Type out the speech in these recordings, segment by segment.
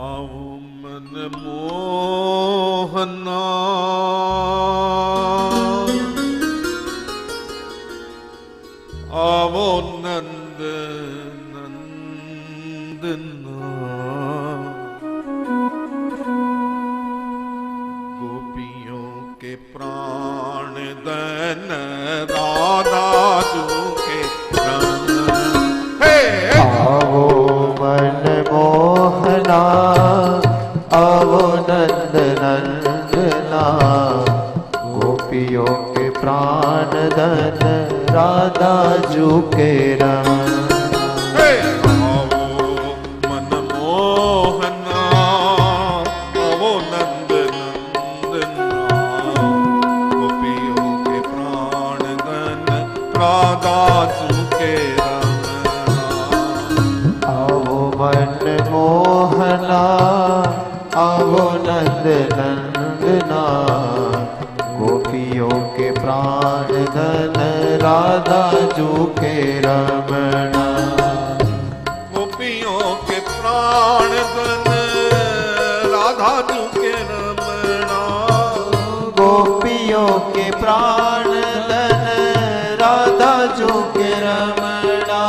આવો મન મોહના આવો નંદ નંદના ગોપિयों के प्राण दन राधा के प्राण आवो मन मोहना आवो नंद नंदना गोपियों के प्राण धन राधा जू के रमन आवो नंद नंदना गोपियों के प्राण धन राधा जू के रमणा गोपियों के प्राण धन राधा जू के रमणा गोपियों के प्राण धन राधा जू के रमणा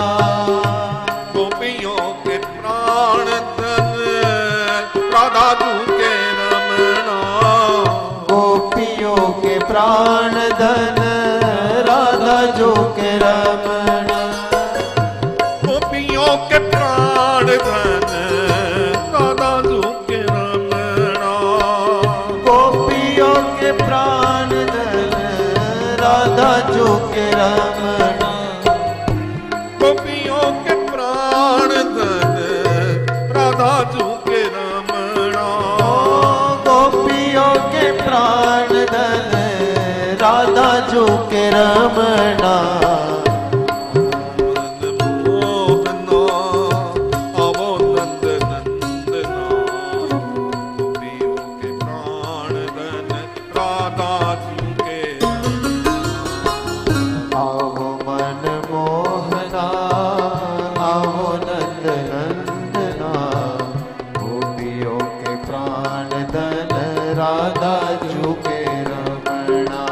गोपियों के प्राण धन राधा जू के रमणा गोपियों के प्राण धन राधा जू के रमणा गोपियों के प्राण धन राधा जू के रमणा गोपियों के प्राण धन राधा जू के रमणा गोपियों के प्राण धन राधा जू के रमणा गोपियों के प्राण धन राधा जू के रमणा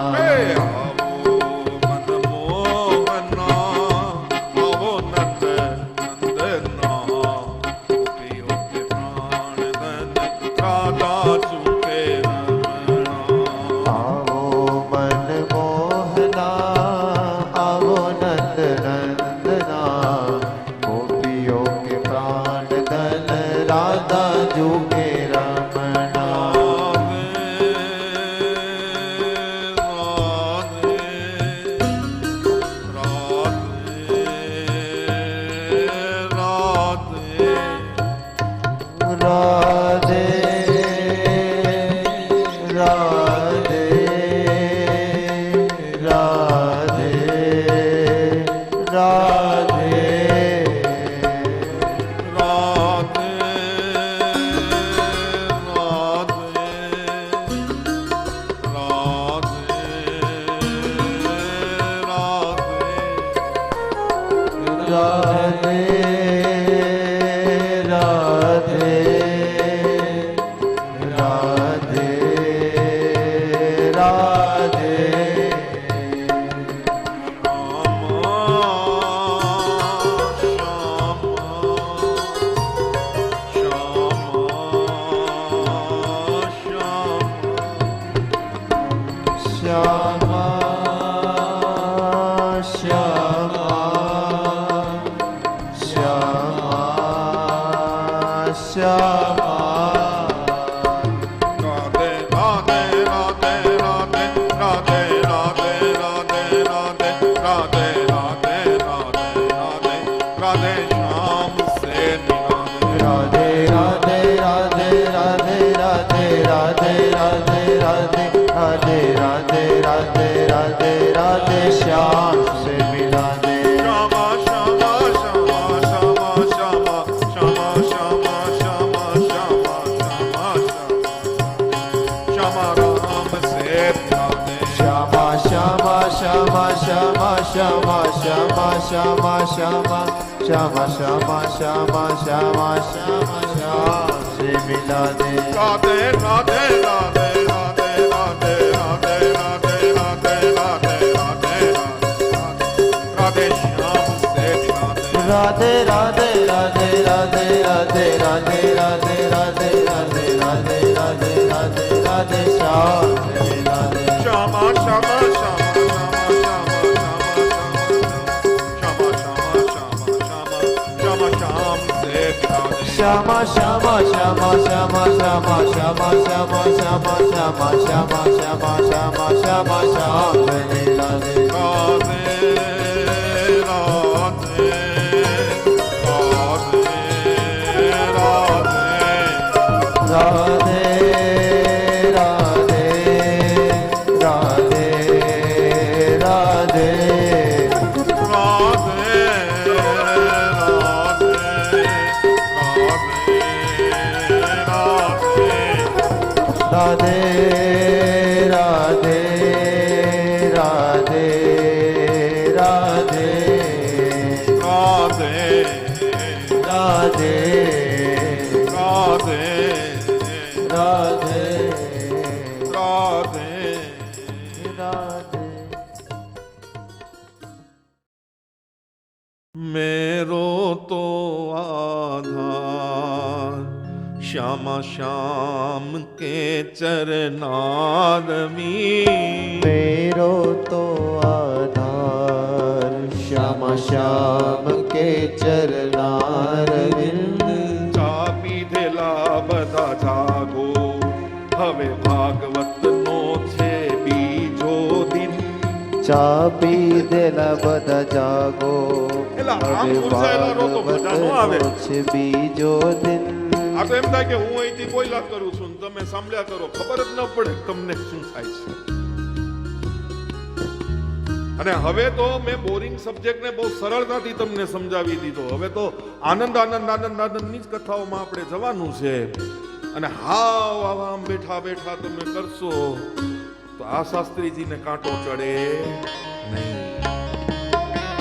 श्यामा श्यामा श्यामा श्यामा श्यामा श्यामा श्यामा तुझसे मिला दे। राधे राधे राधे राधे राधे राधे राधे राधे राधे राधे राधे श्याम से मिला दे। राधे राधे राधे राधे राधे राधे राधे राधे राधे राधे राधे राधे राधे श्याम से मिला दे। श्यामा श्यामा श्यामा श्यामा श्यामा श्यामा श्यामा श्याम से मिला दे। श्यामा श्यामा श्यामा श्यामा श्यामा श्यामा श्यामा श्यामा श्यामा श्यामा श्याम से मिला दे। राधे राधे राधे राधे राधे राधे राधे राधे राधे राधे राधे राधे राधे राधे। मेरो तो आधार श्यामा श्याम के चरनारमी। मेरो तो आधार श्यामा श्याम के चरनारविंद। चापी देला बधा जागो હવે ભાગવતનો છે બીજો દિન। ચાપી દેલા બધા જાગો એલા આમ ગુરસાયેલા રો તો મજા નો આવે। છે બીજો દિન। આ તો એમ થાય કે હું અહીંથી બોલ્યા કરું છું ને તમે સાંભળ્યા કરો, ખબર જ ન પડે તમને શું થાય છે। અને હવે તો મેં બોરિંગ સબ્જેક્ટને બહુ સરળતાથી તમને સમજાવી દીધો। હવે તો આનંદ આનંદ આનંદ આનંદની જ કથાઓમાં આપણે જવાનું છે। અને હાવ આમ બેઠા બેઠા તમે કરશો તો આ શાસ્ત્રીજીને કાંટો ચડે નહીં।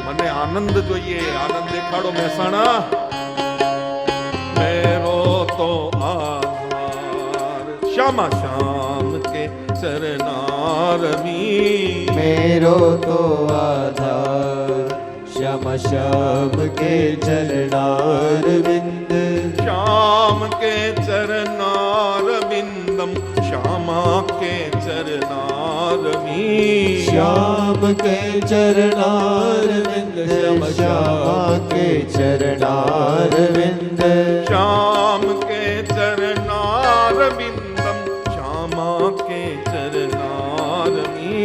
મને આનંદ જોઈએ, આનંદ દેખાડો મહેસાણા। મેરો તો આધાર શ્યામા શ્યામ કે ચરનારમી। मेरो तो आधार श्यामा श्याम के चरणारविंद। श्याम के चरनारविंदम श्यामा के चरनारमी। श्याम के चरणारविंद श्यामा के चरणारविंद। श्याम के चरनारविंदम श्यामा के चरनारमी।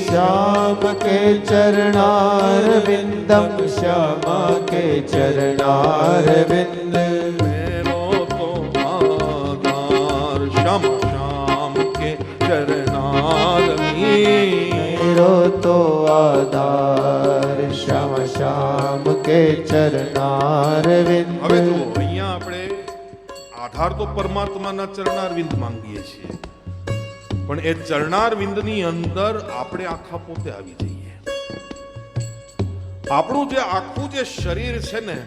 श्याम के चरणारविंदम श्यामा के चरणारविंद। मेरो तो आधार श्यामा श्याम के चरनारमी। मेरो तो आधार श्याम श्याम के चरणारविंद। હવે જુઓ અહીંયા આપણે આધાર તો પરમાત્માના ચરણારવિંદ માંગીએ છીએ, પણ એ ચરણારવિંદની અંદર આપણે આખા પોતે આવી જઈએ। આપણું જે આખું જે શરીર છે ને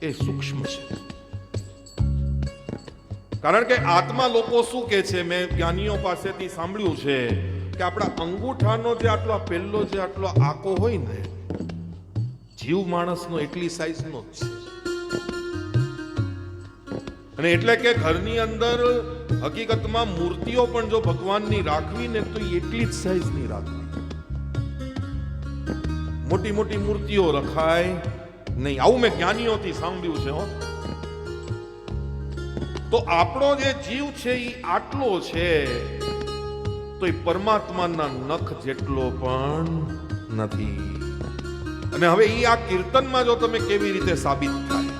એ સૂક્ષ્મ છે। કારણ કે આત્મા લોકો શું કહે છે, મેં જ્ઞાનીઓ પાસેથી સાંભળ્યું છે કે આપણા અંગૂઠાનો જે આટલો પહેલો જે આટલો આકો હોય ને, જીવ માણસનો એટલી સાઈઝનો જ છે। અને એટલે કે ઘરની અંદર હકીકતમાં મૂર્તિઓ પણ જો ભગવાનની રાખવી ને તો એટલી જ સાઈઝની રાખવી। મોટી મોટી મૂર્તિઓ રખાય નહીં, આવું મેં જ્ઞાનીઓથી સાંભળ્યું છે હો। તો આપણો જે જીવ છે એ આટલો છે તો એ પરમાત્માના નખ જેટલો પણ નથી। અને હવે એ આ કીર્તનમાં જો તમે કેવી રીતે સાબિત થાય,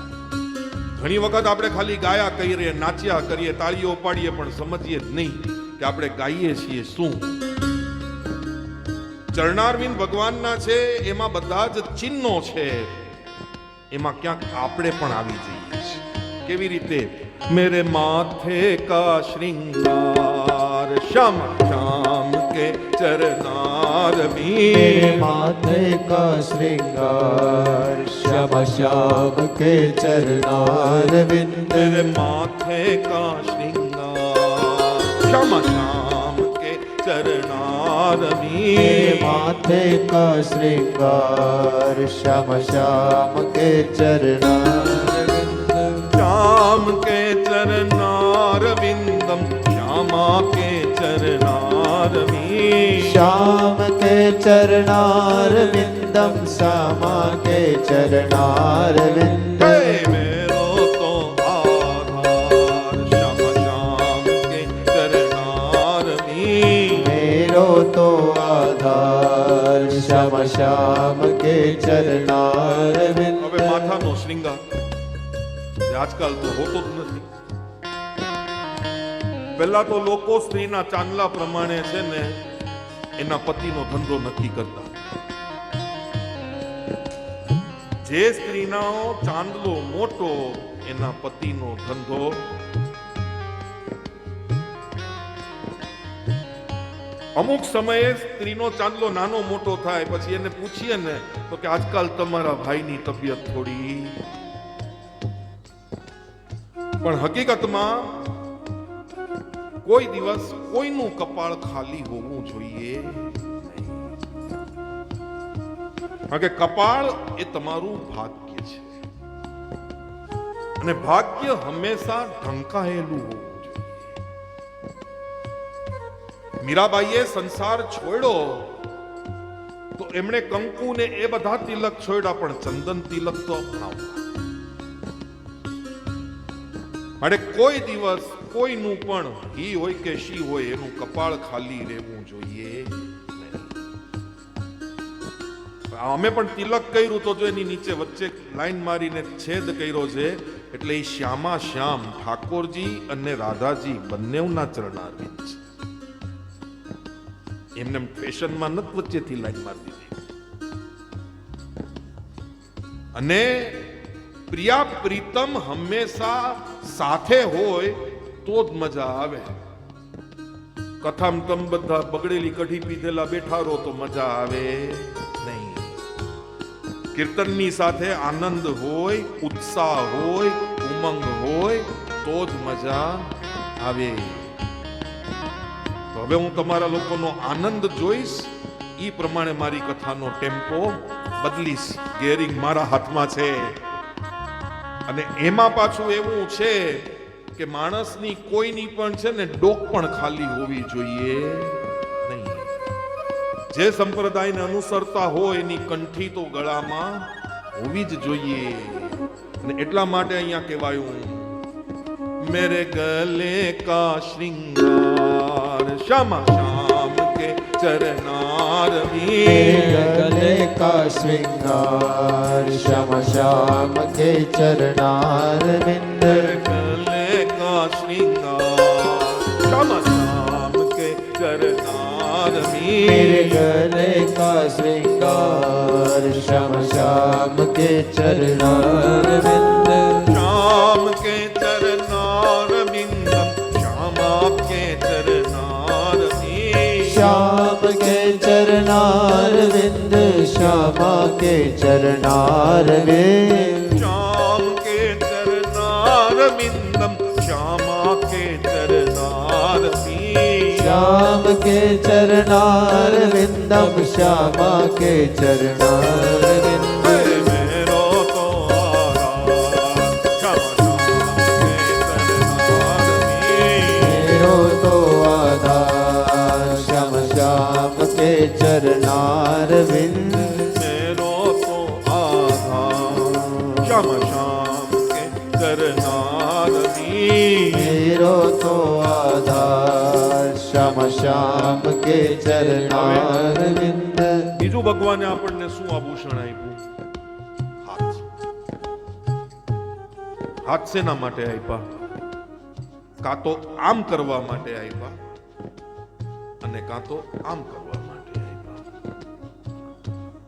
ઘણી વખત આપણે ખાલી ગાયા કરીએ, નાચ્યા કરીએ, તાળીઓ પાડીએ, પણ સમજીએ જ નહીં કે આપણે ગાઈએ છીએ શું। ચરણારવિંદ ભગવાનના છે, એમાં બધા જ ચિહ્નો છે, એમાં ક્યાંક આપણે પણ આવી જઈએ છીએ। કેવી રીતે? મેરે માથે કા શ્રૃંગાર श्यामा श्याम के चरनार मेरे में माथे का श्रृंगार श्याम श्याम के चरणारविंद तेरे माथे का श्रृंगार श्यामा श्याम के चरनार मेरे में माथे का श्रृंगार श्याम श्याम के चरणारविंद श्याम के चरनार विंदम श्यामा के चरनार में श्याम के चरणारविंदम श्यामा के चरणारविंद हे मेरो तो आधार श्यामा श्याम के चरनार में मेरो तो आधार श्याम श्याम के चरणारविंद હવે માથાનો શ્રૃંગાર જે આજકાલ તો હોતો જ નથી. પહેલા તો લોકો સ્ત્રીના ચાંદલા પ્રમાણે છે ને એના પતિનો ધંધો નક્કી કરતા. જે સ્ત્રીનો ચાંદલો મોટો એના પતિનો ધંધો. અમુક સમયે સ્ત્રીનો ચાંદલો નાનો મોટો થાય પછી એને પૂછીએ ને તો કે આજકાલ તમારા ભાઈની તબિયત થોડી. પણ હકીકતમાં કોઈ દિવસ કોઈનું કપાળ ખાલી હોવું જોઈએ નહીં. કારણ કે કપાળ એ તમારું ભાગ્ય છે અને ભાગ્ય હંમેશા ઢંકાયેલું હોવું જોઈએ. મીરાબાઈએ સંસાર છોડ્યો તો એમણે કંકુ ને એ બધા તિલક છોડ્યા પણ ચંદન તિલક તો અપનાવ્યા. અને કોઈ દિવસ કોઈનું પણ હી હોય કે શી હોય એનું કપાળ ખાલી રહેવું જોઈએ નહીં. અમે પણ તિલક કર્યું તો જો એની નીચે વચ્ચે લાઈન મારીને છેદ કર્યો છે એટલે એ શ્યામા શ્યામ ઠાકોરજી અને રાધાજી બંનેના ચરણારવિંદ છે. એમને ફેશનમાં નથી વચ્ચેથી લાઈન મારી દીધી. અને પ્રિયા પ્રીતમ હંમેશા સાથે હોય તો જ મજા આવે. કથામ તમ બધા બગડેલી કઢી પીધેલા બેઠા રહો તો મજા આવે નહીં. કીર્તનની સાથે આનંદ હોય, ઉત્સાહ હોય, ઉમંગ હોય તો જ મજા આવે. તો હવે હું તમારા લોકોનો આનંદ જોઈશ ઈ પ્રમાણે મારી કથાનો ટેમ્પો બદલીશ. ગેરિંગ મારા હાથમાં છે. અને એમાં પાછું એવું છે કે માણસની કોઈની પણ છે ને ડોક પણ ખાલી હોવી જોઈએ નહીં. જે સંપ્રદાયને અનુસરતા હોય એની કંઠી તો ગળામાં હોવી જ જોઈએ. અને એટલા માટે અહીંયા કહેવાયું મેરે ગલે કા શ્રૃંગાર શ્યામા શ્યામ કે ચરનાર मेरे गले का श्रृंगार श्याम श्याम के चरणारविंद गले का श्रृंगार श्यामा श्याम के चरनार मेरे में गले का श्रृंगार श्याम श्याम के चरणारविंद श्याम के चरनार बिंदम श्यामा के चरनार में श्याम के चरणारविंद श्यामा के चरणारविंद श्याम के चरनार बिंदम श्यामा के चरनार में श्याम के चरणारविंदम श्यामा के चरणारविंद मेरो तो आधार श्यामा श्याम के चरनार में मेरो तो आधार श्याम श्याम के चरणारविंद मेरो तो आधार श्याम श्याम के चरनार मेरो तो आधार श्याम श्याम के चरणारविंद બીજું ભગવાને આપણને શું આભૂષણ આપ્યું? હાથ. હાથ શેના માટે આપ્યા? કાં તો આમ કરવા માટે આપ્યા અને કાં તો આમ કરવા માટે આપ્યા.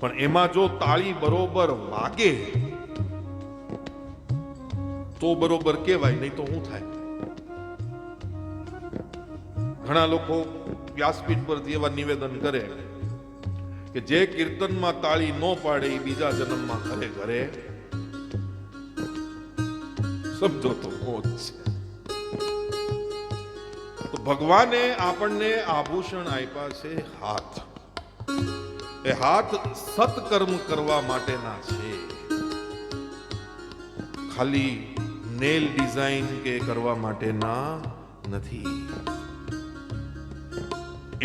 પણ એમાં જો તાળી બરોબર વાગે તો બરોબર કહેવાય, નહીં તો શું થાય? ઘણા લોકો વ્યાસપીઠ પરથી એવા નિવેદન કરે કે જે કીર્તનમાં તાળી ન પાડે એ બીજા જન્મમાં ઘરે ઘરે સમજો તો મોજ છે. તો ભગવાને આપણને આભૂષણ આપ્યા છે હાથ. એ હાથ સત્કર્મ કરવા માટેના છે, ખાલી નેલ ડિઝાઇન કે કરવા માટેના નથી.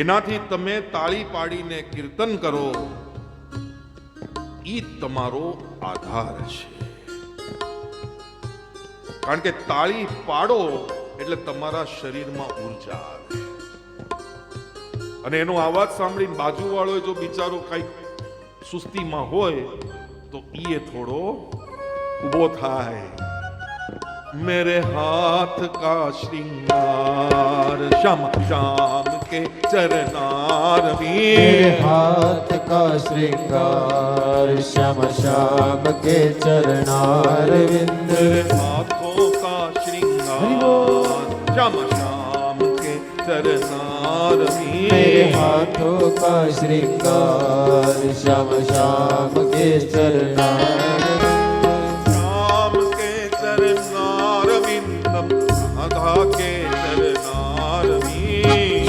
એનાથી તમે તાળી પાડીને કીર્તન કરો, ઈ તમારો આધાર છે. કારણ કે તાળી પાડો એટલે તમારા શરીરમાં ઉર્જા આવે, અને એનો અવાજ સાંભળીને બાજુવાળો જો બિચારો કઈ સુસ્તીમાં હોય તો ઈ થોડો ઉભો થાય. मेरे हाथ का श्रृंगार श्याम श्याम के चरनार मेरे हाथ का श्रृंगार श्याम श्याम के चरनार विंद. मेरे हाथों का श्रृंगार श्याम श्याम के चरनार मेरे हाथों का श्रृंगार श्याम श्याम के चरनार श्याम के चरनार विंदम श्यामा के चरनार विंद.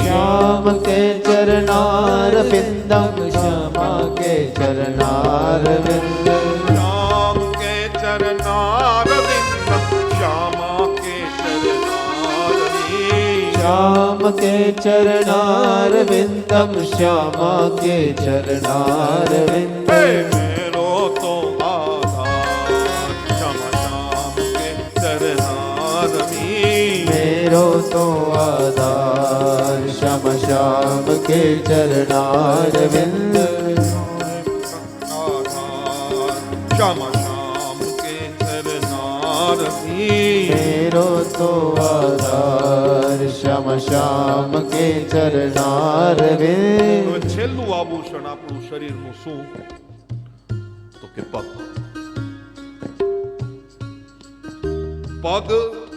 श्याम के चरनार विंदम श्यामा के चरनार विंद. श्याम के चरनार विंदम श्यामा के चरनार विंद. मेरो तो आधार श्याम श्याम के चरनार विंद. मेरो तो आधार श्याम श्याम के चरनार विंद. श्याम श्याम के चरनार विंद. मेरो तो आधार श्याम श्याम के चरनार विंद. છેલ્લું આભૂષણ આપણું શરીરનું શું? તો કે પગ. પગ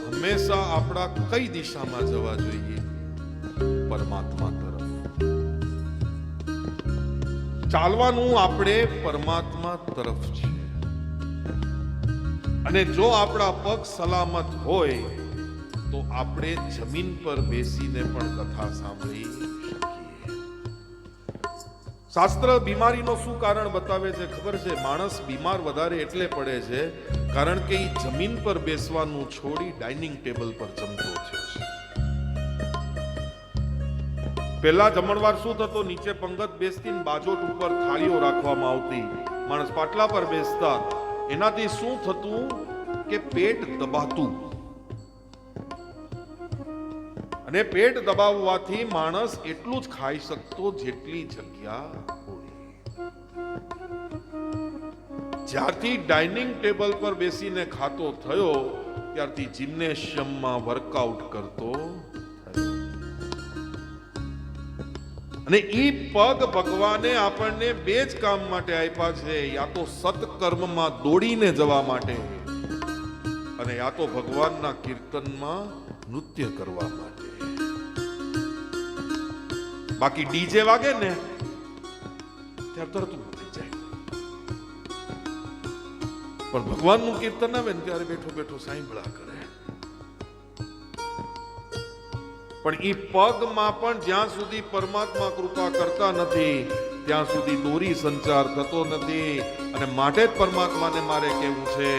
હંમેશા આપણા કઈ દિશામાં જવા જોઈએ? પરમાત્મા તરફ. ચાલવાનું આપણે પરમાત્મા તરફ છે, અને જો આપણા પગ સલામત હોય તો આપણે જમીન પર બેસીને પણ કથા સાંભળી શકીએ. શાસ્ત્ર બીમારીનો શું કારણ બતાવે છે ખબર છે? માણસ બીમાર વધારે એટલે પડે છે કારણ કે એ જમીન પર બેસવાનું છોડી ડાઇનિંગ ટેબલ પર જમતો છે. પહેલા જમણવાર શું થતો? નીચે પંગત બેસતી ને બાજોટ ઉપર થાળીઓ રાખવામાં આવતી, માણસ પાટલા પર બેસતા. એનાથી શું થતું કે પેટ દબાતું, અને પેટ દબાવવાથી માણસ એટલું જ ખાઈ શકતો જેટલી જગ્યા હોય. જ્યારથી ડાઇનિંગ ટેબલ પર બેસીને ખાતો થયો ત્યારથી જિમ્નેશિયમમાં વર્કઆઉટ કરતો થયો. અને ઈ પગ ભગવાને આપણને બે જ કામ માટે આપ્યા છે, યા તો સત્કર્મમાં દોડીને જવા માટે, અને યા તો ભગવાનના કીર્તનમાં નૃત્ય કરવા માટે. બાકી ડીજે વાગે ને ત્યારે તરત ઉઠી જાય, પણ ભગવાનનું કીર્તન આવે ને ત્યારે બેઠો બેઠો સાંભળા કરે. પણ ઈ પગમાં પણ જ્યાં સુધી પરમાત્મા કૃપા કરતા નથી ત્યાં સુધી દોરી સંચાર થતો નથી. અને માટે જ પરમાત્માને મારે કહેવું છે,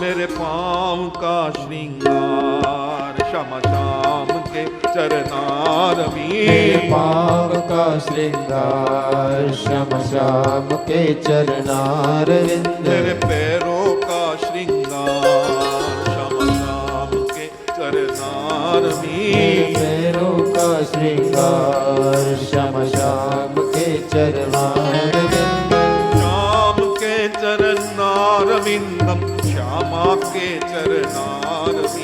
મેરે પાંવ કા શ્રૃંગાર શ્યામ શ્યામ કે ચરનાર વિંદ. पाव का श्रृंगार श्याम श्याम के चरनार विंद. मेरे पैरों का श्रृंगार श्याम श्याम के चरनार विंद. पैरों का श्रृंगार श्याम श्याम के चरनार विंद. श्याम के चरनार विंदम श्यामा के चरनार विंद.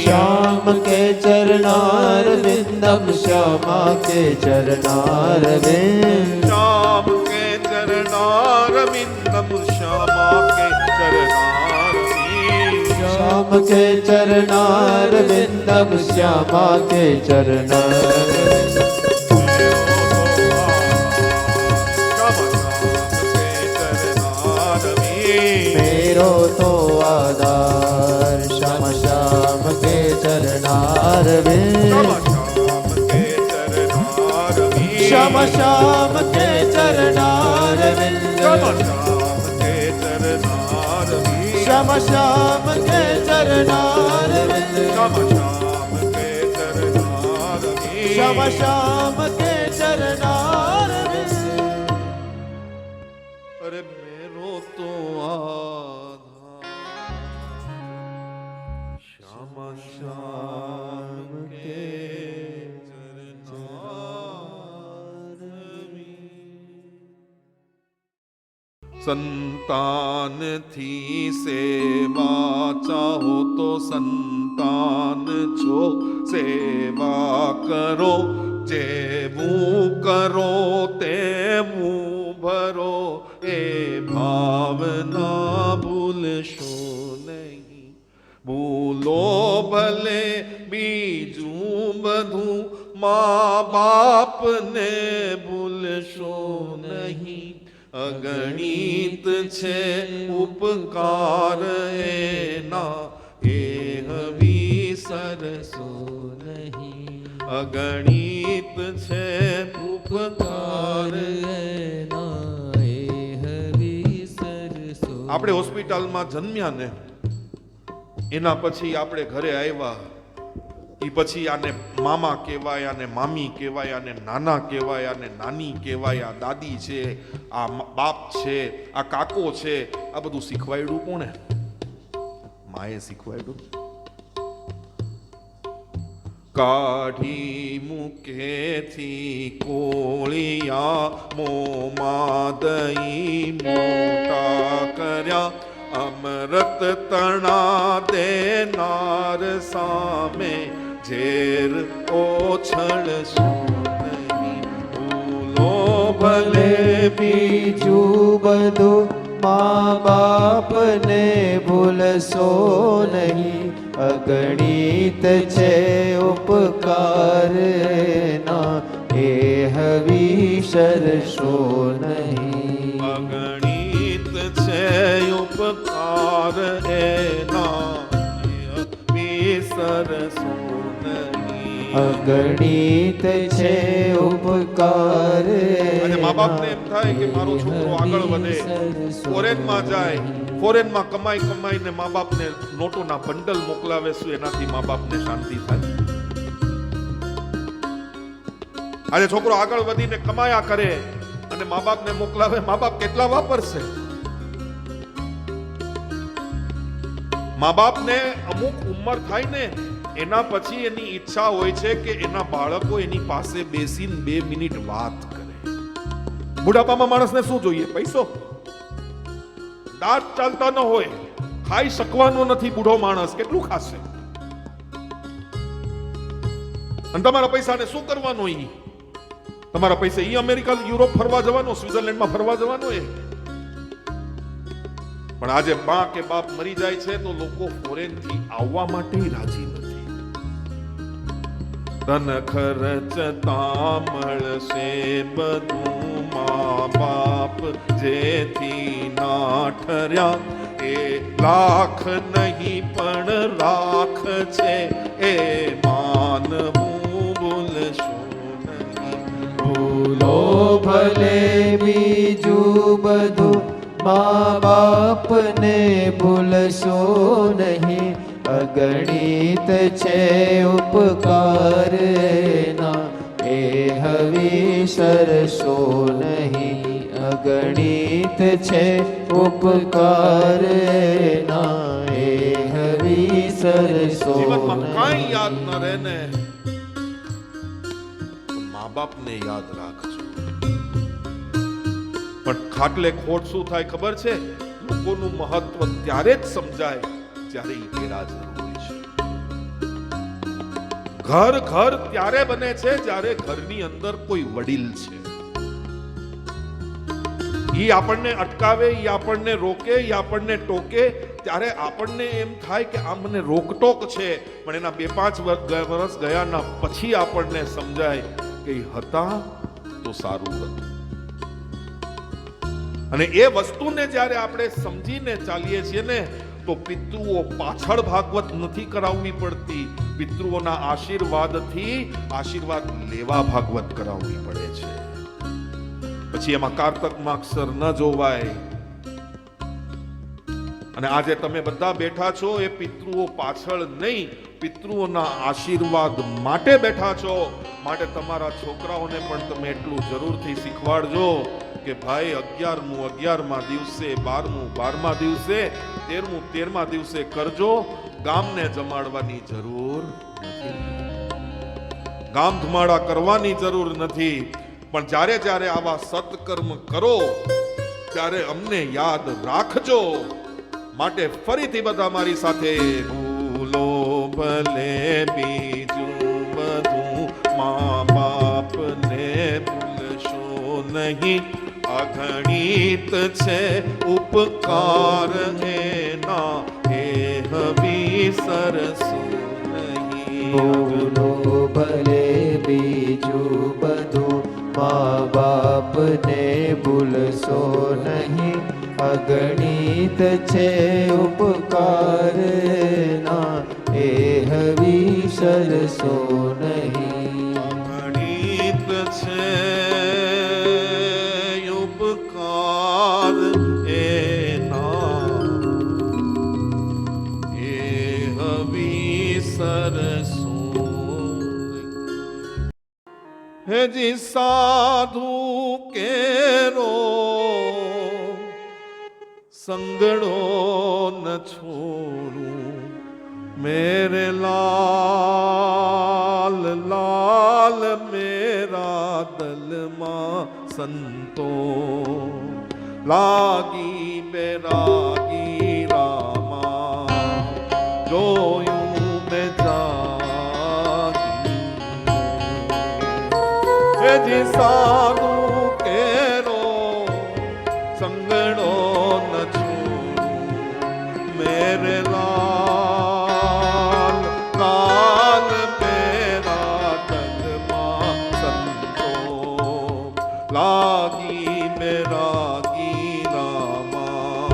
श्याम के चरनार विंदम श्यामा के चरनार विंद. श्याम के चरनार विंदम श्यामा के चरनार विंद. श्याम के चरणारविंदम श्यामा के मेरो तो आधार श्याम श्याम के चरणारविंद श्याम श्याम के चरणारविंद श्याम श्याम के चरणारविंद श्याम श्याम के चरणारविंद अरे मेरो तो आधार श्याम श्याम के संतान थी सेवा चाहो तो संतान छो सेवा करो जेवू करो तेवू भरो ए भावना भूलशो नहीं भूलो भले बीजू बधू माँ बाप ने भूलशो नहीं अगणित छे उपकार एना एह विसरसो नहीं अगणित छे उपकार एना एह विसरसो આપણે હોસ્પિટલમાં જન્મ્યા ને એના પછી આપણે ઘરે આવ્યા એ પછી આને મામા કહેવાય આને મામી કહેવાય આને નાના કહેવાય આને નાની કહેવાય આ દાદી છે આ બાપ છે આ કાકો છે આ બધું શીખવાડ્યું કોણે માએ શીખવાડ્યું કાઢી મુખેથી કોળિયા મોમાં દઈ મોટા કર્યા અમૃત તણા દેનાર સામે ઝેર ઓછળશો નહીં ભૂલો ભલે બીજું બધું મા બાપ ને ભૂલશો નહીં અગણિત છે ઉપકાર ના એહ વિસરશો નહીં અગણિત છે ઉપકાર એના વિસરશો નહીં અગણિત છે ઉપકાર અને મા બાપને એમ થાય કે મારો છોકરો આગળ વધે ફોરેનમાં જાય ફોરેનમાં કમાઈ કમાઈને મા બાપને નોટોના બંડલ મોકલાવે શું એનાથી મા બાપને શાંતિ થાય આજે છોકરો આગળ વધીને કમાયા કરે અને મા બાપને મોકલાવે મા બાપ કેટલા વાપરશે મા બાપને અમુક ઉંમર થાય ને એના પછી એની ઈચ્છા હોય છે કે એના બાળકો એની પાસે બેસીને 2 મિનિટ વાત કરે બુઢાપામાં માણસને શું જોઈએ પૈસો દાંત ચાલતા ન હોય ખાઈ શકવાનો નથી બુઢો માણસ કેટલું ખાશે અને તમારા પૈસાને શું કરવાનો ઈ તમારા પૈસા ઈ અમેરિકા યુરોપ ફરવા જવાનો સ્વિટ્ઝરલેન્ડમાં ફરવા જવાનો એ પણ આજે બા કે બાપ મરી જાય છે તો લોકો ફોરેનથી આવવા માટે રાજી નથી ધન ખર્ચતા મળશે બધું મા બાપ જેથી ના ઠર્યા એ લાખ નહીં પણ રાખ છે એ માનવું ભૂલશો નહીં ભૂલો ભલે બીજું બધું મા બાપ ને ભૂલશો નહીં અગણિત છે ઉપકાર ના એહ વિસરશો નહીં અગણિત છે ઉપકાર ના એહ વિસરશો જીવનમાં કાંઈ નહીં યાદ ન રહે ને તો મા બાપને યાદ રાખજો પણ ખાટલે ખોટ શું થાય ખબર છે લોકોનું મહત્વ ત્યારે જ સમજાય જ્યારે ઈ ગેરહાજર હોય છે ઘર ઘર ત્યારે બને છે જ્યારે ઘરની અંદર કોઈ વડીલ છે ઈ આપણને અટકાવે ઈ આપણને રોકે ઈ આપણને ટોકે ત્યારે આપણને એમ થાય કે આ મને રોકટોક છે, પણ એના 2-5 વર્ષ ગયાના પછી આપણને સમજાય કે હતા તો સારું હતું. અને એ વસ્તુને જ્યારે આપણે સમજીને ચાલીએ છીએ ને, તો પિતૃઓ પાછળ ભાગવત નથી કરાવવી પડતી, પિતૃઓના આશીર્વાદથી આશીર્વાદ લેવા ભાગવત કરાવવી પડે છે. પછી એમાં કારતક માગસર ન જોવાય. અને આજે તમે બધા બેઠા છો એ પિતૃઓ પાછળ નહીં, પિતૃઓના આશીર્વાદ માટે બેઠા છો. માટે તમારા છોકરાઓને પણ તમે એટલું જરૂરથી શીખવાડજો કે ભાઈ 11મા દિવસે, 12મા દિવસે, 13મા દિવસે કરજો. ગામને જમાડવાની જરૂર નથી, ગામ ધુમાડા કરવાની જરૂર નથી. પણ જ્યારે જ્યારે આવા સત્કર્મ કરો ત્યારે અમને યાદ રાખજો. માટે ફરીથી બધા મારી સાથે, ભૂલો ભલે બીજું બધું, મા બાપને ભૂલશો નહીં. અગણિત છે ઉપકાર એના, એ વિસરશો નહીં. ભૂલો ભલે બીજું બધું, મા બાપને ભૂલશો નહીં. અગણિત છે ઉપકાર ના, એ વિસરશો નહીં. અગણિત છે ઉપકાર એના, એ વિસરશો નહીં. હેજી સાધુ કેરો સંગડો ન છોડું, મેરે લાલ લાલ મેરા દલમાં સંતો. લાગી બેરાગી રામા, જોયું મેં જાગી. હેજી સાધુ કેરો સંગડો ન છોડું, મેરે લાલ લાલ મેરા દલમાં સંતો. લાગી બેરાગી રામા,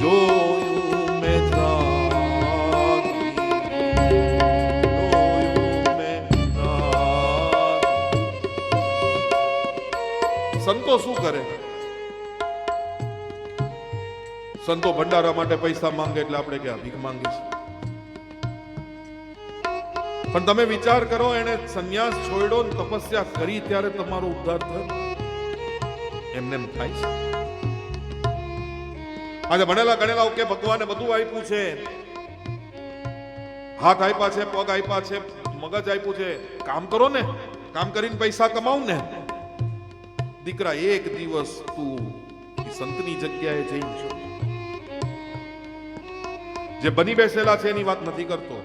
જોયું મેં જાગી, જોયું મેં જાગી. સંતો શું કરે? સંતો ભંડારા માટે પૈસા માંગે એટલે આપણે ક્યાં ભીખ માંગીશું? પણ તમે વિચાર કરો, એને સંન્યાસ છોડ્યો ને તપસ્યા કરી ત્યારે તમારો ઉદ્ધાર થયો? એમને એમ થાય છે? આજે ભણેલા ગણેલા કે ભગવાને બધું આપ્યું છે, હાથ આપ્યા છે, પગ આપ્યા છે, મગજ આપ્યું છે, કામ કરો ને, કામ કરીને પૈસા કમાવ ને. દીકરા, એક દિવસ તું સંતની જગ્યાએ જઈને છો. જે બની બેસેલા છે એની વાત નથી કરતો,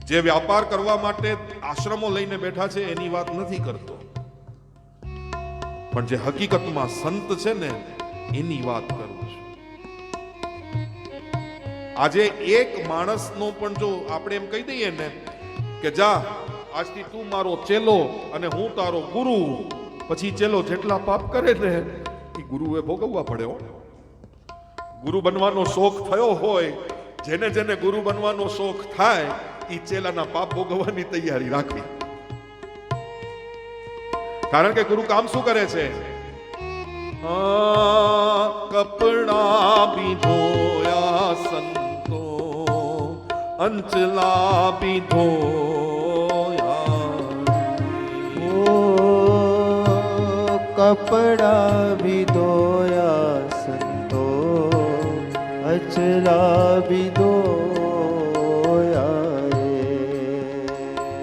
જે વ્યાપાર કરવા માટે આશ્રમો લઈને બેઠા છે એની વાત નથી કરતો, પણ જે હકીકતમાં સંત છે ને એની વાત કરું છું. આજે એક માણસનો પણ જો આપણે એમ કહી દઈએ ને કે જા આજથી તું મારો ચેલો અને હું તારો ગુરુ, પછી ચેલો જેટલા પાપ કરે ને એ ગુરુએ ભોગવવા પડે. ગુરુ બનવાનો શોખ થયો હોય, જેને જેને ગુરુ બનવાનો શોખ થાય એ ચેલાના પાપ ભોગવવાની તૈયારી રાખવી. કારણ કે ગુરુ કામ શું કરે છે? કપડા ભી ધોયા સંતો, અંચલા ભી ધોયા. કપડા ભી ધોયા સંતો, અચલા ભી ધોયા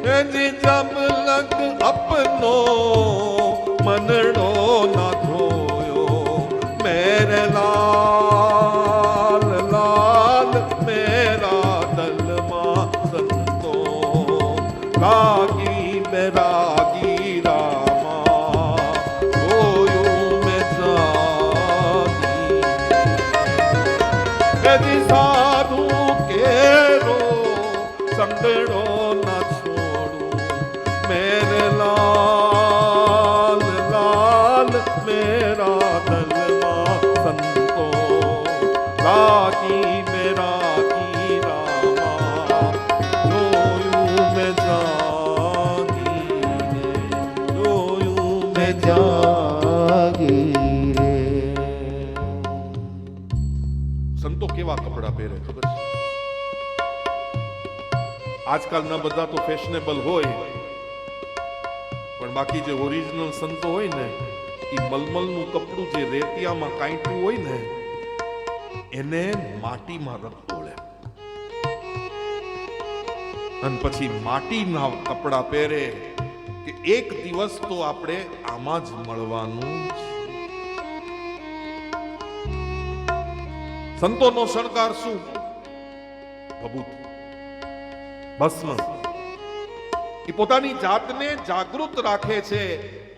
રે. જબ લગ અપનો મનડો ના ધોયો, મેરે લાલ લાલ મેરા દલમાં સંતો. લાગી બેરાગી રામા, જોયું મેં જાગી. સંગડો ના છોડું મેરે લાલ લાલ મેરા દલમાં સંતો રાગી મેરા કી રામા જોયું મેં જાગી જોયું મેં જાગી રે. સંતો કેવા કપડા પહેરે ખબર છે? આજકાલના બધા તો ફેશનેબલ હોય, પણ બાકી જે ઓરિજિનલ સંતો હોય ને, એ મલમલનું કપડું જે રેતિયામાં કાંટ્યું હોય ને, એને માટીમાં રગડોળે અને પછી માટીના કપડા પહેરે કે એક દિવસ તો આપણે આમાં જ મળવાનું છે. સંતોનો શણગાર શું? ભભૂત, ભસ્મ. એ પોતાની જાતને જાગૃત રાખે છે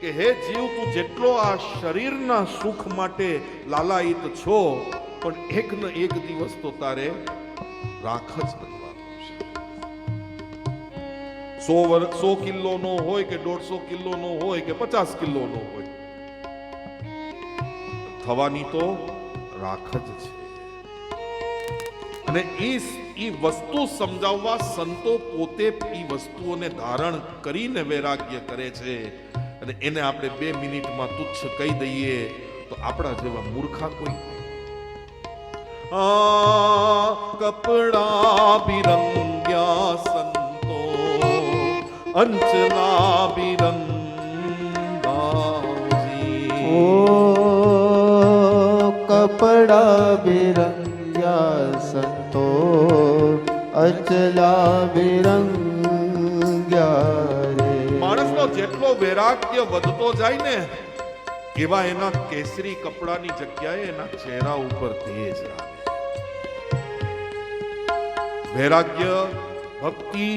કે હે જીવ, તું જેટલો આ શરીરના સુખ માટે લાલાયિત છો, પણ એક ન એક દિવસ તો તારે રાખ જ બનવાનું છે. 100 કિલોનો હોય કે 150 કિલોનો હોય કે 50 કિલોનો હોય, થવાની તો રાખ જ છે. અને એ વસ્તુ સમજાવવા સંતો પોતે એ વસ્તુઓને ધારણ કરીને વૈરાગ્ય કરે છે. અને એને આપણે 2 મિનિટમાં તુચ્છ કહી દઈએ તો આપણા જેવા મૂર્ખા કોઈ કપડા બિરંગ્યા સંતો અંચલા બિરંગાજી. ઓ કપડા બિરંગ્યા સંતો અચલા બિરંગ્યા રે. માણસનો જેટલો વૈરાગ્ય વધતો જાય ને, એવા એના કેસરી કપડાની જગ્યાએ એના ચહેરા ઉપર તેજ આવે. વૈરાગ્ય, ભક્તિ,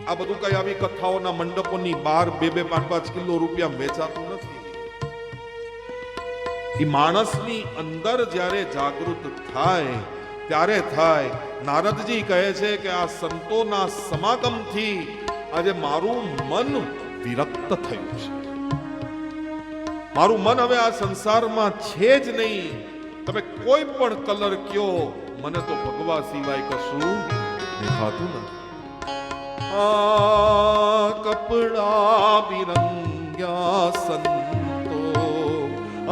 આ બધું કઈ આવી કથાઓના મંડપોની બહાર 2-5 કિલો રૂપિયા વેચાતું નથી. એ માણસની અંદર જ્યારે જાગૃત થાય ત્યારે થાય. નારદજી કહે છે કે આ સંતોના સમાગમથી આજે મારું મન વિરક્ત થયું છે. મારું મન હવે આ સંસારમાં છે જ નહીં. તમે કોઈ પણ કલર કયો, મને તો ભગવા સિવાય કશું દેખાતું નથી. આ કપડા બિરંગ્યા સંતો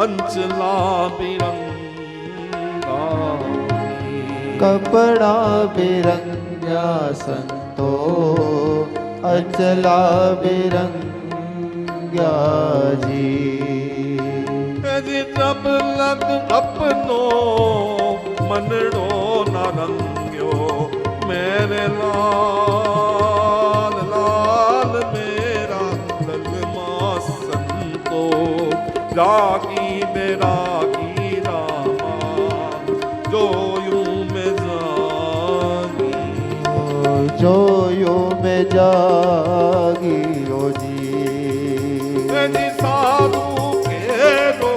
અંચલા બિરંગા. કપડા બિરંગ્યા સંતો અચલા બિરંગ્યા જી. જબ લગ અપનો મનડો ના રંગ્યો મેરે લાલ લાલ મેરા દલમાં સંતો રાગી બેરાગી રામા જોયું મેં જાગી. જોયું મેં જાગી ઓ જી. સાધુ કેરો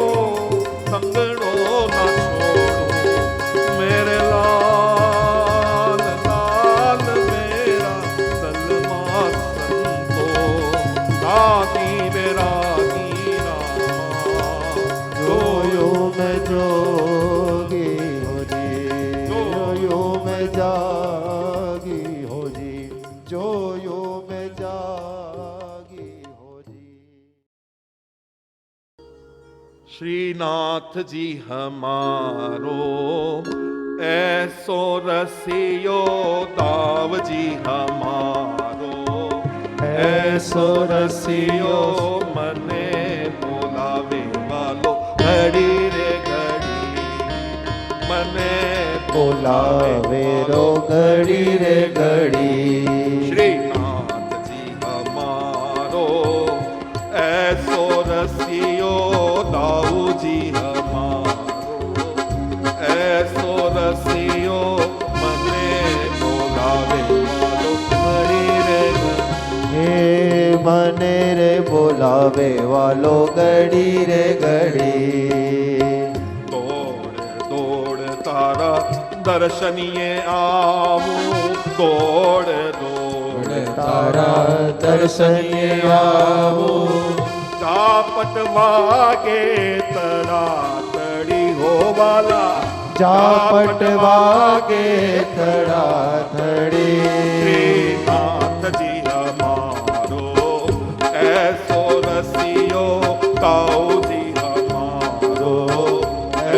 સંગડો ના છોડું મેરે લાલ લાલ મેરા દલમાં સંતો રાગી બેરાગી રામા જોયું મેં જોગી હો જી. જોયું મેં જાગી હો જી. જોયું મેં જાગી હો જી. श्रीनाथ जी हमारो ऐसो रसियो दाव जी हमारो ऐसो रसियो मने बोलावे वालो घड़ी रे घड़ी मने બોલાવે રો ઘડી રે ઘડી. श्रीनाथ जी हमारो ऐसो रसियो दाऊ जी हमारो ऐसो रसियो मने बोलावे वालो घड़ी रे घड़ी. હે મને રે બોલાવે વાલો ઘડી રે ઘડી. દોડ દોડ તારા દર્શનીએ આવું દોડ દોડ તારા દર્શને આવું. ચાપટ વાગે તડાતડી હોવાલા, ચાપટ વાગે તડાતડી. શ્રીનાથજી અમારો એસો રસિયો, તાઉજી અમારો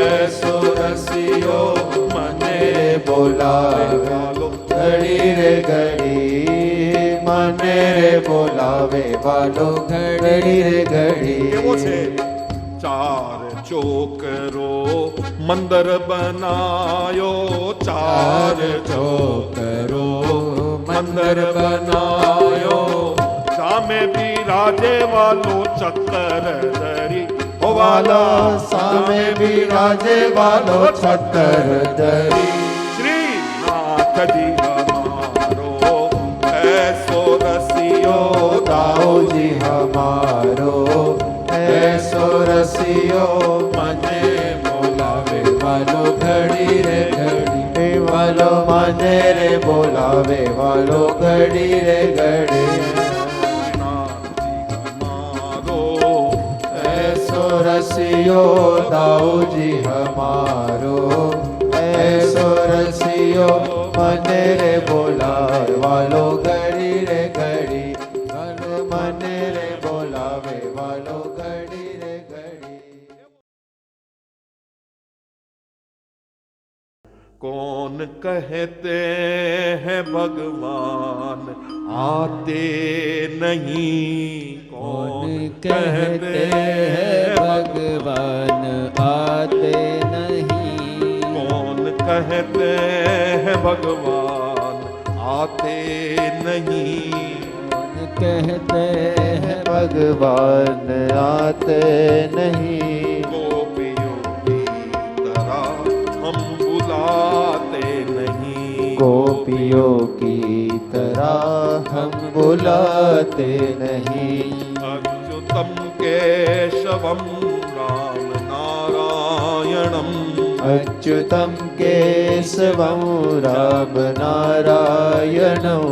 એસો રસિયો, મને બોલાવે વાલો ઘડી રે ઘડી, મને રે બોલાવે વાલો ઘડી રે ઘડી. કેવો છે? ચાર ચોકરો મંદર બનાયો, ચાર ચોકરો મંદર બનાયો, સામે બિરાજે વાલો ચક્કર ધરી વાલા સામે બિરાજે વાલો છત્ર ધરી. શ્રીનાથજી અમારો એસો રસિયો, દાઉજી હમારો એસો રસિયો, મને બોલાવે વાલો ઘડી રે ઘડી, વાલો મને રે બોલાવે વાલો ઘડી રે ઘડી. એસો રસિયો દાઉજી હમારો એસો રસિયો, મને રે બોલાવે વાલો ઘડી રે ઘડી, વાલો મને રે બોલાવે વાલો ઘડી રે ઘડી. कौन कहते हैं भगवान आते नहीं, कौन कहते हैं भगवान आते नहीं, कौन कहते हैं भगवान आते नहीं, कौन कहते हैं भगवान आते नहीं. गोपियों की तरह हम बुलाते नहीं, गोपियों की तरह हम बुलाते नहीं. अच्युतम केशवम राम नारायणम, अच्युतं केशवं राम नारायणं.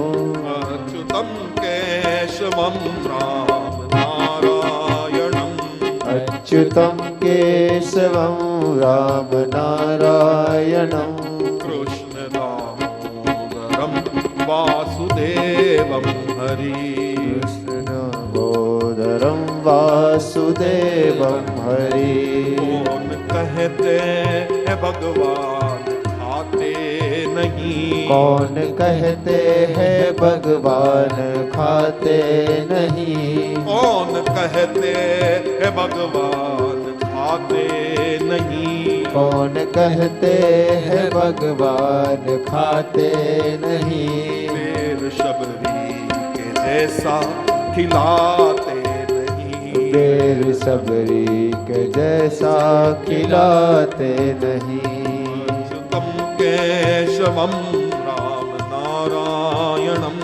अच्युतम केशवम राम नारायणम, अच्युतं केशवं राम नारायणं. कृष्ण दामोदरम वासुदेवम हरि, कृष्णबोधरं वासुदेवं हरि. कौन कहते हैं भगवान आते नहीं, कौन कहते हैं भगवान खाते नहीं, कौन कहते हैं भगवान आते नहीं, कौन कहते हैं भगवान खाते नहीं, बेर शबरी के जैसा खिलाते नहीं, बेर सबरी के जैसा खिलाते नहीं, अच्युतम केशवम राम नारायणम,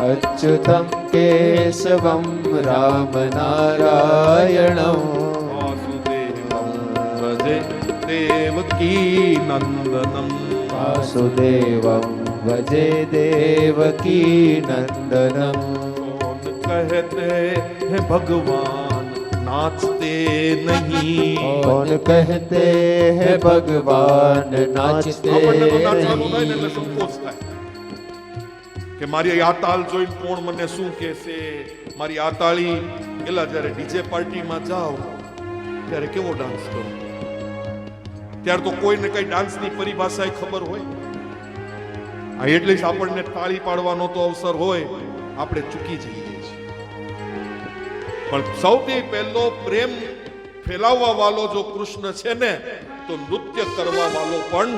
अच्युतं केशवं राम नारायणं, वासुदेवम भजे देवकी नंदनम, वासुदेवं भजे देवकी नंदनम, कौन कहते हैं भगवान नाचते नहीं, कौन कहते हैं भगवान नाचते આપણને તો નાચવાનું થાય ને नहीं, એટલે સંકોચ થાય કે મારી આ તાલ જોઈને કોણ મને શું કહેશે, મારી આ તાળી એલા જ્યારે ડીજે પાર્ટીમાં જાઓ ત્યારે કેવો ડાન્સ કરો, ત્યારે તો કોઈને કઈ ડાન્સની પરિભાષા ખબર હોય, આ એટલે જ આપણને તાળી પાડવાનો તો અવસર હોય આપણે ચૂકી જઈએ છીએ. પણ સૌથી પહેલો પ્રેમ ફેલાવવા વાળો જો કૃષ્ણ છે ને તો નૃત્ય કરવા વાળો પણ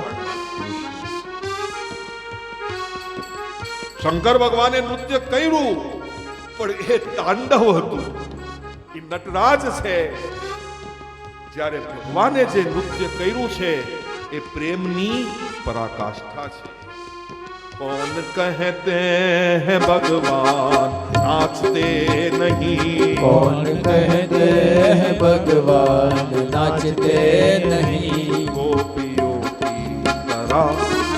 શંકર ભગવાને નૃત્ય કર્યું પણ એ તાંડવ હતું, એ નટરાજ છે. જ્યારે ભગવાને જે નૃત્ય કર્યું છે એ પ્રેમની પરાકાષ્ઠા છે. कौन कहते हैं भगवान नाचते नहीं, कौन कहते हैं भगवान नाचते नहीं, गोपियों की तरह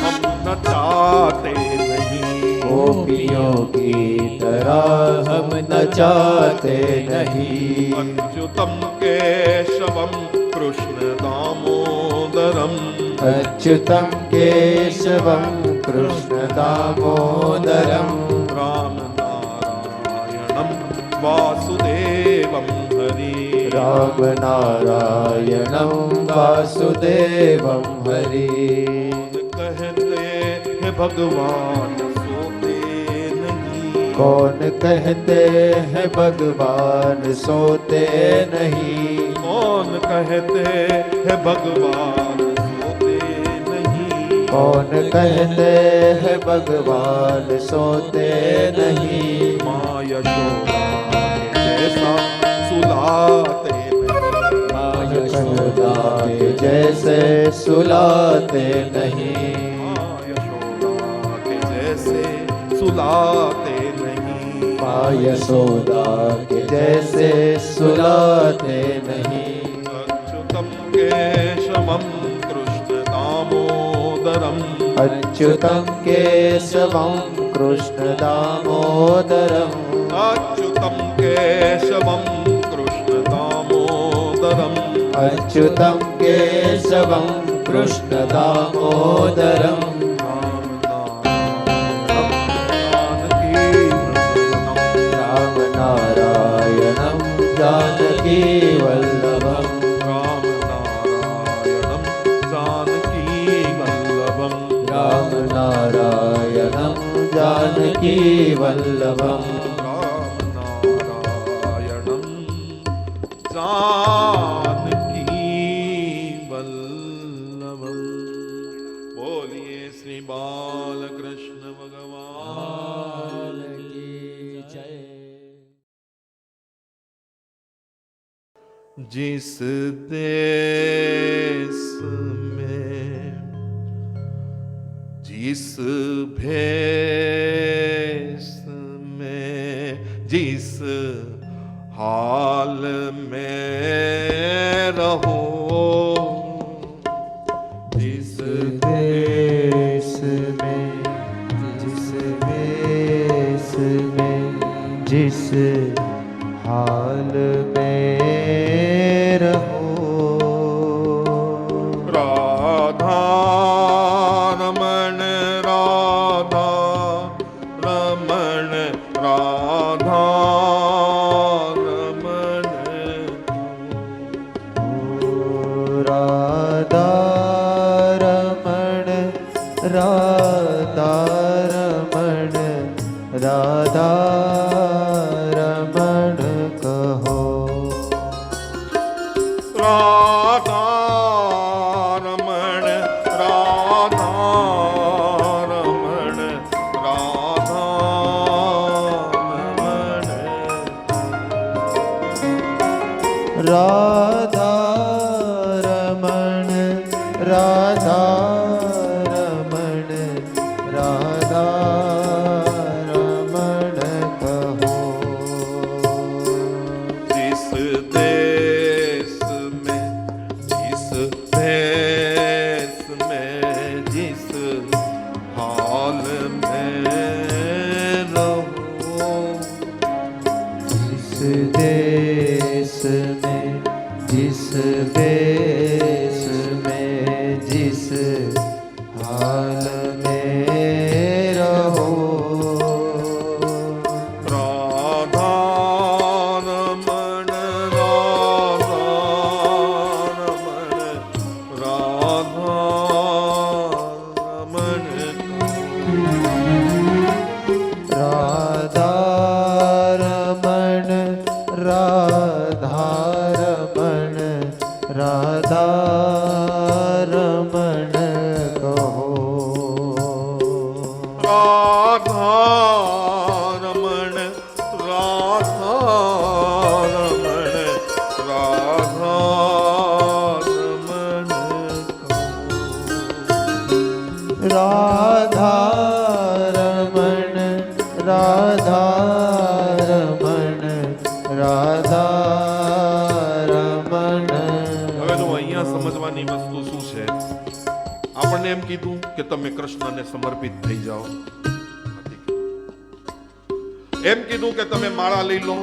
हम नचाते नहीं। गोपियों की तरह हम नचाते नहीं। अच्युतम केशवम कृष्ण दामोदरम। अच्युतं केशवं कृष्ण दामोदरं। राम नारायणं वासुदेवं हरि। राम नारायणं वासुदेवं हरि। कहते हैं भगवान सोते नहीं। कौन कहते हैं भगवान सोते नहीं। कौन कहते हैं भगवान सोते नहीं। कौन कहते हैं भगवान सोते नहीं। माँ यशोदा के जैसा सुलाते नहीं। माँ यशोदा के जैसे सुलाते नहीं। माँ यशोदा के जैसे सुलाते नहीं। माँ यशोदा के जैसे सुलाते नहीं। अच्युतम केशवम कृष्ण दामोदरम। अच्युतं केशवं कृष्ण दामोदरम्। अच्युतम केशवम कृष्ण दामोदरम। अच्युतं केशवं कृष्ण दामोदरम्। राम नारायणं जानकी वल्लभम्। राम नारायणं जानकी वल्लभम्। राम नारायणं जानकी वल्लभम्। राम नारायणं जानकी वल्लभम्। बोलिए श्री बालकृष्ण भगवान की जय। जिस देश में जिस भेष में जिस हाल में रहो। जिस देश में जिस देश में जिस हाल में रहो। राधा रमण राधा रमण राधा रमण। राधा रमण राधा रमण राधा रमण कहो। राधा रमण राधा रमण राधा रमण। राधा रमण राधा रमण राधा रमण कहो। जिस देश में जिस देश में जिस हाल में रहो। जिस देश में जिस देश में जिस हाल में रहो। राधा रमण राधा रमण राधा रमण। राधा रमण राधा रमण राधा रमण कहो। राधा रमण राधा रमण राधा रमण कहो। राधा रमण राधा रमण રાધા રમણ. હવે તો અહીંયા સમજવાની વસ્તુ શું છે, આપણે કૃષ્ણને એમ કીધું કે તમે કૃષ્ણને સમર્પિત થઈ જાઓ, એમ કીધું કે તમે માળા લઈ લો.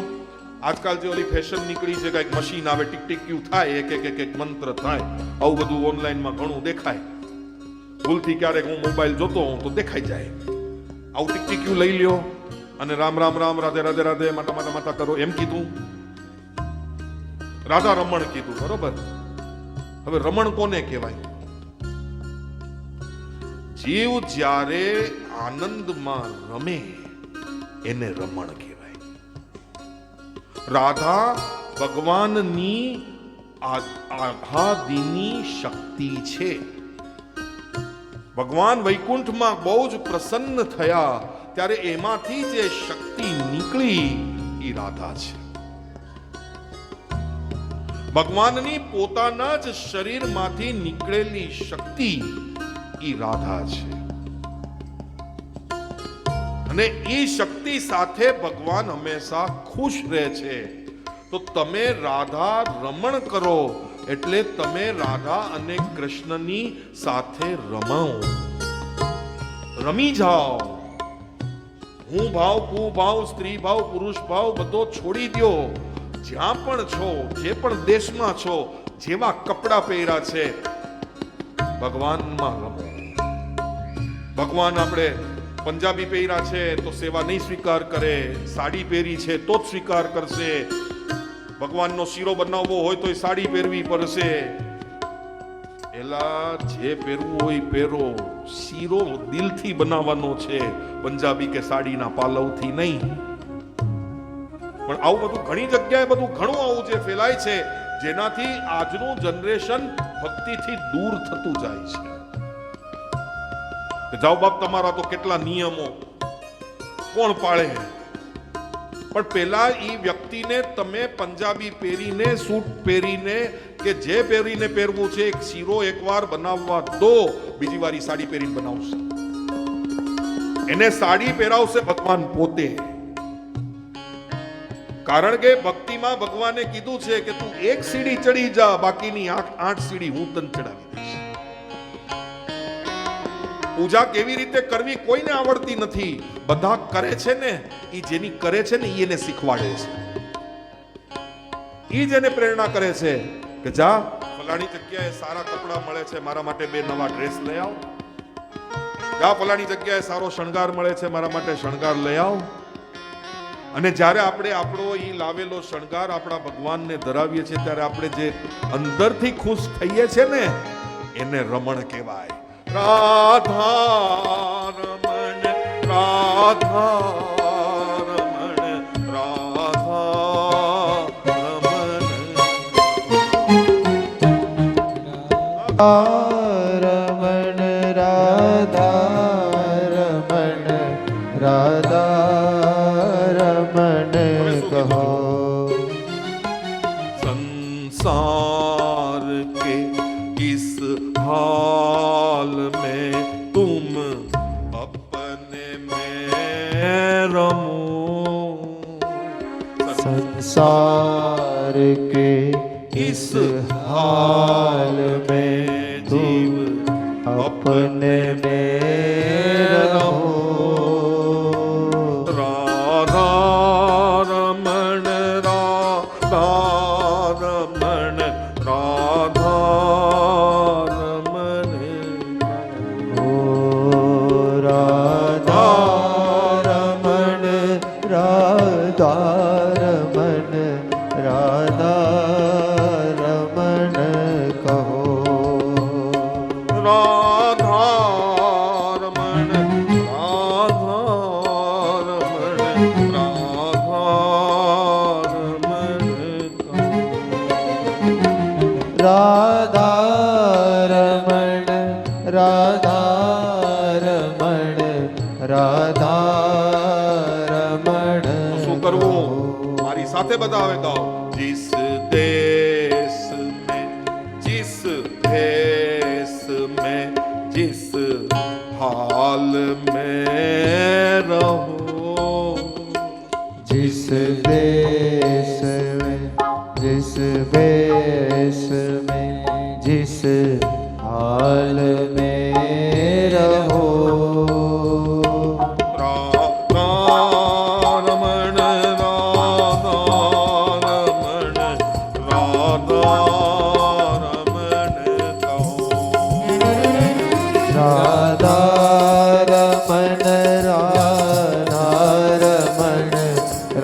આજકાલ જે ઓલી ફેશન નીકળી છે, કઈક મશીન આવે, ટીક ટીક ક્યુ થાય, એક મંત્ર થાય, આવું બધું ઓનલાઈનમાં ઘણું દેખાય. ભૂલથી ક્યારેક હું મોબાઈલ જોતો હોઉં તો દેખાઈ જાય. આવું ટીક ટીક ક્યુ લઈ લ્યો અને રામ રામ રામ, રાધે રાધે રાધે, માતા માતા માતા કરો, એમ કીધું. રાધા રમણ કીધું, બરોબર. હવે રમણ કોને કહેવાય? જીવ જ્યારે આનંદમાં રમે એને રમણ કહેવાય. રાધા ભગવાનની આઘાદીની શક્તિ છે. ભગવાન વૈકુંઠમાં બહુ જ પ્રસન્ન થયા ત્યારે એમાંથી જે શક્તિ નીકળી એ રાધા છે. ભગવાનની પોતાના જ શરીરમાંથી નીકળેલી શક્તિ એ રાધા છે. અને એ શક્તિ સાથે ભગવાન હંમેશા ખુશ રહે છે. તો તમે રાધા રમણ કરો એટલે તમે રાધા અને કૃષ્ણની સાથે રમાઓ, રમી જાઓ. હું ભાવ, તું ભાવ, સ્ત્રી ભાવ, પુરુષ ભાવ બધો છોડી દો. જ્યાં પણ છો, જે પણ દેશમાં છો, જેવા કપડા પહેર્યા છે, ભગવાનમાં રમો. ભગવાન આપણે પંજાબી પહેર્યા છે તો સેવા નહીં સ્વીકાર કરે, સાડી પહેરી છે તો જ સ્વીકાર કરશે. ભગવાનનો શીરો બનાવવો હોય તો એ સાડી પહેરવી પડશે. એલા જે પહેરવું હોય પહેરો, શીરો દિલથી બનાવવાનો છે, પંજાબી કે સાડીના પાલવથી નહીં. પણ આવું બધું ઘણી જગ્યાએ ઘણું આવું જે ફેલાય છે, જેનાથી આજનું જનરેશન ભક્તિથી દૂર થતું જાય છે. જાઓ બાપ, તમારા તો કેટલા નિયમો, કોણ પાળે? પણ પેલા ઈ વ્યક્તિને તમે પંજાબી પહેરીને, સૂટ પહેરીને કે જે પહેરીને પહેરવું છે, એક શીરો એકવાર બનાવવા દો, બીજી વાર સાડી પહેરીને બનાવશે. એને સાડી પહેરાવશે ભગવાન પોતે. કારણ કે ભક્તિમાં ભગવાને કીધું છે કે તું એક સીડી ચડી જા, બાકીની 8 સીડી હું તને ચડાવી દઈશ. પૂજા કેવી રીતે કરવી કોઈને આવડતી નથી. બધા કરે છે ને, ઈ જેની કરે છે ને ઈ એને શીખવાડે છે. ઈ જ એને પ્રેરણા કરે છે કે જા ફલાણી જગ્યાએ સારા કપડા મળે છે, મારા માટે 2 નવા ડ્રેસ લઈ આવ. જા ફલાણી જગ્યાએ સારો શણગાર મળે છે, મારા માટે શણગાર લઈ આવ. અને જ્યારે આપણે આપણો ઈ લાવેલો શણગાર આપણા ભગવાનને ધરાવીએ છીએ ત્યારે આપણે જે અંદરથી ખુશ થઈએ છે ને એને રમણ કહેવાય. રાધા રમણ, રાધા રમણ, રાધા રમણ. રમણ રાધા રમણ, રાધા રમણ કહો. संसार के इस हाल में तुम अपने में रमो. संसार के इस हाल में तुम अपने में रहो. राधा रमण, राधा रमण, राधा रमण. ओ राधा रमण, राधा रमण, राधा रमण कहो. राधा रमण, राधा रमण, राधा रमण. राधा रमण, राधा रमण, राधा रमण. શું કરવું? મારી સાથે બતાવે ગાઓ. जिस देश में, जिस देश में, जिस हाल में रहो. जिस देश में, जिस वेश में, जिस हाल में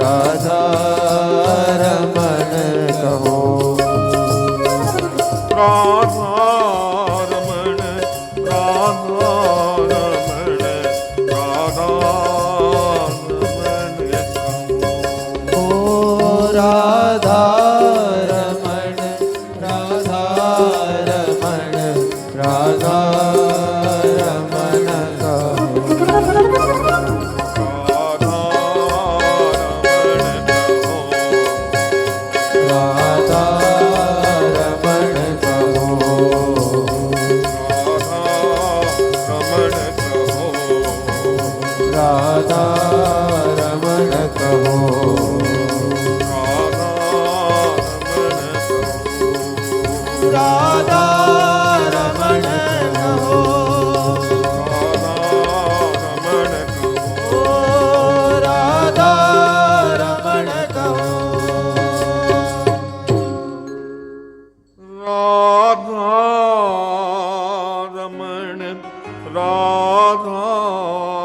રાધા રમણ કહો રાધા રમણ રાધા રમણ રાધા રમણ ઓ રાધા રમણ રાધા રમણ રાધા રમણ કહો રાધા રમણ કહો રાધા રમણ કહો રાધા રમણ કહો રાધા રમણ રાધા